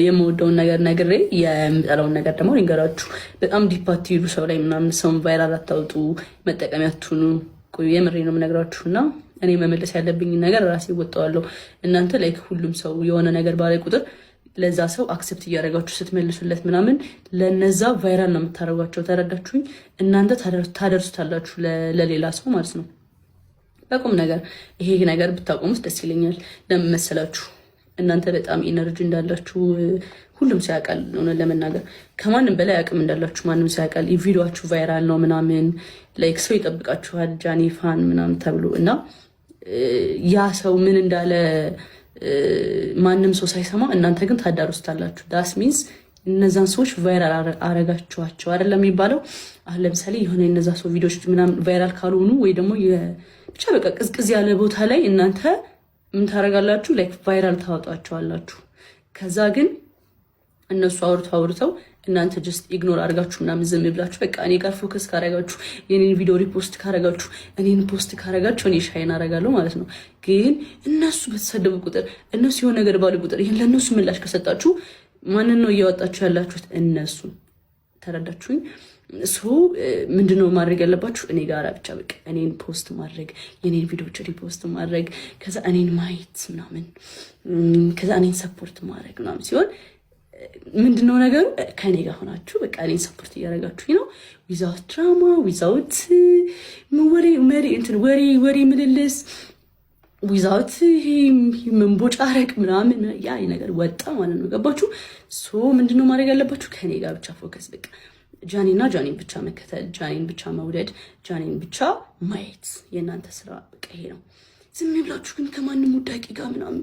የምወደውን ነገር ነግሬ የምጠላውን ነገር ደግሞ ልንገራችሁ። በጣም ዲፓት ይሉ ሰው ላይ ምናምን ሰውን ቫይራል አታውጡ፣ መጠቀሚያ አትሁኑ። የምሬ ነው የምነግራችሁ እና እኔ መመለስ ያለብኝ ነገር ራሴ እወጣዋለሁ። እናንተ ላይ ሁሉም ሰው የሆነ ነገር ባለ ቁጥር ለዛ ሰው አክሰፕት እያደረጋችሁ ስትመልሱለት ምናምን ለነዛ ቫይራል ነው የምታደርጓቸው። ተረዳችሁኝ? እናንተ ታደርሱታላችሁ ለሌላ ሰው ማለት ነው። በቁም ነገር ይሄ ነገር ብታቆሙት ደስ ይለኛል። ለምን መሰላችሁ? እናንተ በጣም ኢነርጂ እንዳላችሁ ሁሉም ሲያውቃል። ሆነ ለመናገር ከማንም በላይ አቅም እንዳላችሁ ማንም ሲያውቃል። ቪዲዮአችሁ ቫይራል ነው ምናምን ላይክ ሰው ይጠብቃችኋል፣ ጃኒ ፋን ምናምን ተብሎ እና ያ ሰው ምን እንዳለ ማንም ሰው ሳይሰማ እናንተ ግን ታዳሩስታላችሁ። ዳስ ሚንስ እነዛን ሰዎች ቫይራል አረጋችኋቸው አይደለም የሚባለው። አሁን ለምሳሌ የሆነ እነዛ ሰው ቪዲዮዎች ምናምን ቫይራል ካልሆኑ ወይ ደግሞ ብቻ በቃ ቅዝቅዝ ያለ ቦታ ላይ እናንተ ምን ታደርጋላችሁ? ላይክ ቫይራል ታወጣቸዋላችሁ። ከዛ ግን እነሱ አውርተው እናንተ ጀስት ኢግኖር አድርጋችሁ ምናምን ዝም ብላችሁ በቃ እኔ ጋር ፎከስ ካረጋችሁ፣ የኔን ቪዲዮ ሪፖስት ካረጋችሁ፣ እኔን ፖስት ካረጋችሁ እኔ ሻይን አረጋለሁ ማለት ነው። ግን እነሱ በተሰደቡ ቁጥር እነሱ የሆነ ነገር ባሉ ቁጥር ይሄን ለእነሱ ምላሽ ከሰጣችሁ ማንን ነው እያወጣችሁ ያላችሁት? እነሱን። ተረዳችሁኝ? ምንድነው ማድረግ ያለባችሁ? እኔ ጋር ብቻ በቃ እኔን ፖስት ማድረግ፣ የኔን ቪዲዮዎች ሪፖስት ማድረግ፣ ከዛ እኔን ማየት ምናምን፣ ከዛ እኔን ሰፖርት ማድረግ ምናምን ሲሆን ምንድነው ነገሩ? ከኔ ጋር ሆናችሁ በቃ እኔን ሰፖርት እያደረጋችሁ ነው። ዊዛውት ድራማ፣ ዊዛውት ወሬ ምልልስ፣ ዊዛውት መንቦጫረቅ ምናምን ያ ነገር ወጣ ማለት ነው። ገባችሁ? ምንድነው ማድረግ ያለባችሁ? ከኔ ጋር ብቻ ፎከስ በቃ ጃኒና ጃኒን ብቻ መከተል፣ ጃኒን ብቻ መውደድ፣ ጃኒን ብቻ ማየት የእናንተ ስራ በቃ ይሄ ነው። ዝም ብላችሁ ግን ከማንም ውዳቂ ጋር ምናምን